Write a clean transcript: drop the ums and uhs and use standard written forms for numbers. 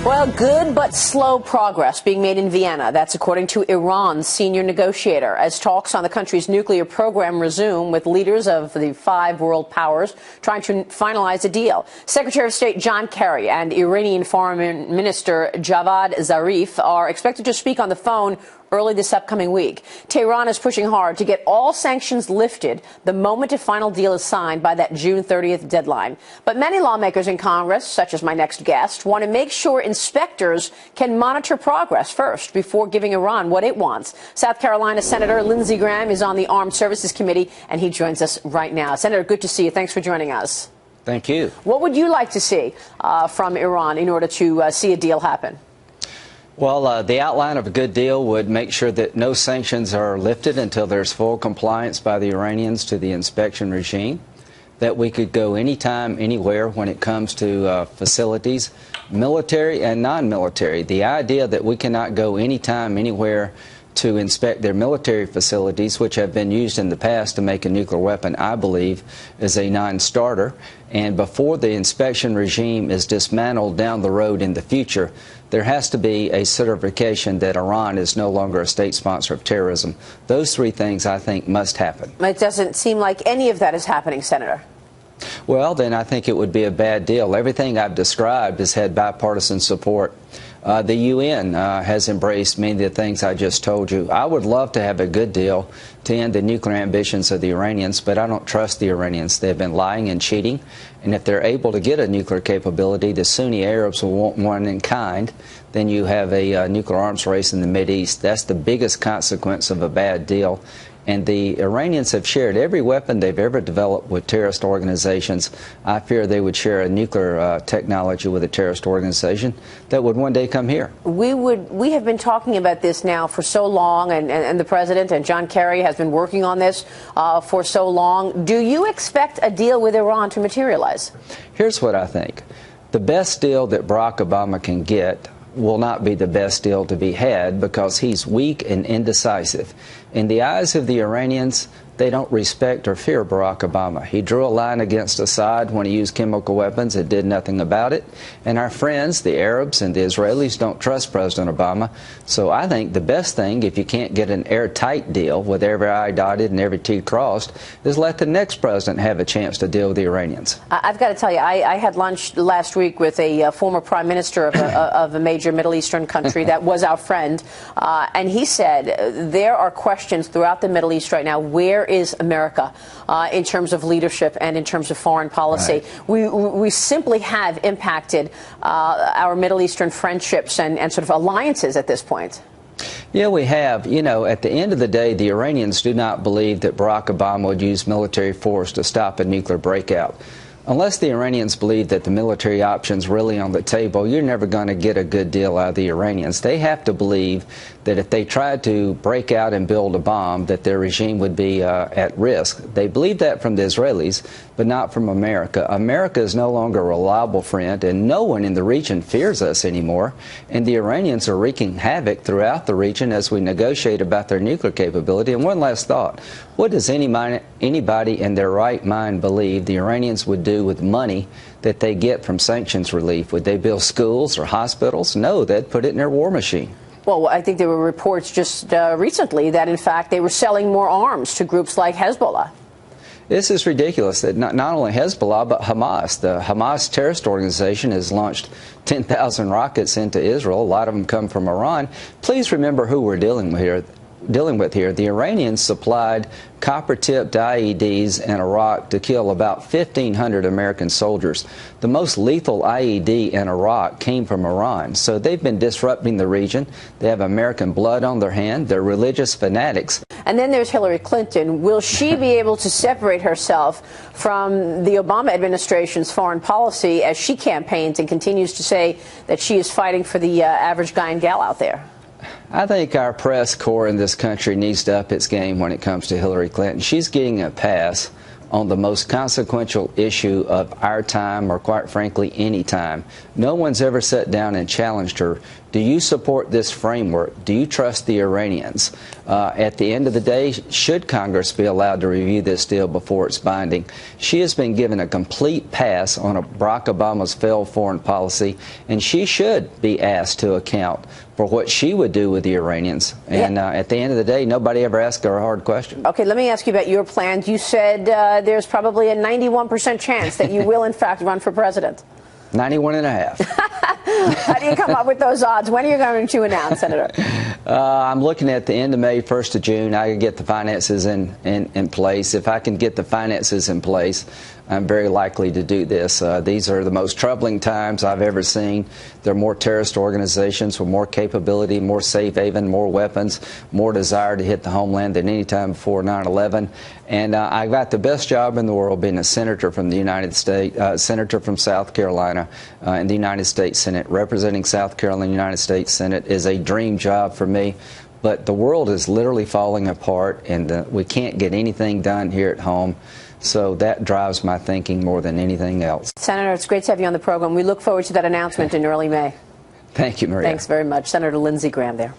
Well, good but slow progress being made in Vienna. That's according to Iran's senior negotiator, as talks on the country's nuclear program resume with leaders of the 5 world powers trying to finalize a deal. Secretary of State John Kerry and Iranian Foreign Minister Javad Zarif are expected to speak on the phone early this upcoming week. Tehran is pushing hard to get all sanctions lifted the moment a final deal is signed by that June 30th deadline. But many lawmakers in Congress, such as my next guest, want to make sure inspectors can monitor progress first before giving Iran what it wants. South Carolina Senator Lindsey Graham is on the Armed Services Committee, and he joins us right now. Senator, good to see you. Thanks for joining us. Thank you. What would you like to see from Iran in order to see a deal happen? Well, the outline of a good deal would make sure that no sanctions are lifted until there's full compliance by the Iranians to the inspection regime, that we could go anytime, anywhere when it comes to facilities, military and non-military. The idea that we cannot go anytime, anywhere to inspect their military facilities, which have been used in the past to make a nuclear weapon, I believe, is a non-starter. And before the inspection regime is dismantled down the road in the future, there has to be a certification that Iran is no longer a state sponsor of terrorism. Those 3 things, I think, must happen. It doesn't seem like any of that is happening, Senator. Well, then I think it would be a bad deal. Everything I've described has had bipartisan support. The UN has embraced many of the things I just told you. I would love to have a good deal to end the nuclear ambitions of the Iranians, but I don't trust the Iranians. They've been lying and cheating, and if they're able to get a nuclear capability, the Sunni Arabs will want one in kind. Then you have a nuclear arms race in the Mideast. That's the biggest consequence of a bad deal. And the Iranians have shared every weapon they've ever developed with terrorist organizations. I fear they would share a nuclear technology with a terrorist organization that would one day come here. We have been talking about this now for so long, and the President and John Kerry has been working on this for so long. Do you expect a deal with Iran to materialize? Here's what I think. The best deal that Barack Obama can get will not be the best deal to be had because he's weak and indecisive. In the eyes of the Iranians, they don't respect or fear Barack Obama. He drew a line against Assad when he used chemical weapons and did nothing about it. And our friends, the Arabs and the Israelis, don't trust President Obama. So I think the best thing, if you can't get an airtight deal with every I dotted and every T crossed, is let the next president have a chance to deal with the Iranians. I've got to tell you, I had lunch last week with a former prime minister of a major Middle Eastern country that was our friend, and he said there are questions throughout the Middle East right now. Where is America in terms of leadership and in terms of foreign policy? Right. We simply have impacted our Middle Eastern friendships and sort of alliances at this point. Yeah, we have. You know, at the end of the day, the Iranians do not believe that Barack Obama would use military force to stop a nuclear breakout. Unless the Iranians believe that the military option's really on the table, you're never going to get a good deal out of the Iranians. They have to believe that if they tried to break out and build a bomb, that their regime would be at risk. They believe that from the Israelis, but not from America. America is no longer a reliable friend, and no one in the region fears us anymore. And the Iranians are wreaking havoc throughout the region as we negotiate about their nuclear capability. And one last thought. What does anybody in their right mind believe the Iranians would do with money that they get from sanctions relief? Would they build schools or hospitals? No, they'd put it in their war machine. Well, I think there were reports just recently that, in fact, they were selling more arms to groups like Hezbollah. This is ridiculous that not only Hezbollah, but Hamas. The Hamas terrorist organization has launched 10,000 rockets into Israel. A lot of them come from Iran. Please remember who we're dealing with here. The Iranians supplied copper-tipped IEDs in Iraq to kill about 1,500 American soldiers. The most lethal IED in Iraq came from Iran. So they've been disrupting the region. They have American blood on their hand. They're religious fanatics. And then there's Hillary Clinton. Will she be able to separate herself from the Obama administration's foreign policy as she campaigns and continues to say that she is fighting for the average guy and gal out there? I think our press corps in this country needs to up its game when it comes to Hillary Clinton. She's getting a pass on the most consequential issue of our time, or quite frankly, any time. No one's ever sat down and challenged her. Do you support this framework? Do you trust the Iranians? At the end of the day, should Congress be allowed to review this deal before it's binding? She has been given a complete pass on Barack Obama's failed foreign policy, and she should be asked to account for what she would do with the Iranians. And at the end of the day, nobody ever asked her a hard question. Okay, let me ask you about your plans. You said there's probably a 91% chance that you will, in fact, run for president. 91.5. How do you come up with those odds? When are you going to announce, Senator? I'm looking at the end of May, 1st of June. I can get the finances in place. If I can get the finances in place, I'm very likely to do this. These are the most troubling times I've ever seen. There are more terrorist organizations with more capability, more safe haven, more weapons, more desire to hit the homeland than any time before 9/11. And I got the best job in the world being a senator from the United States, senator from South Carolina in the United States Senate. Representing South Carolina in the United States Senate is a dream job for me. But the world is literally falling apart, and we can't get anything done here at home. So that drives my thinking more than anything else. Senator, it's great to have you on the program. We look forward to that announcement in early May. Thank you, Maria. Thanks very much. Senator Lindsey Graham there.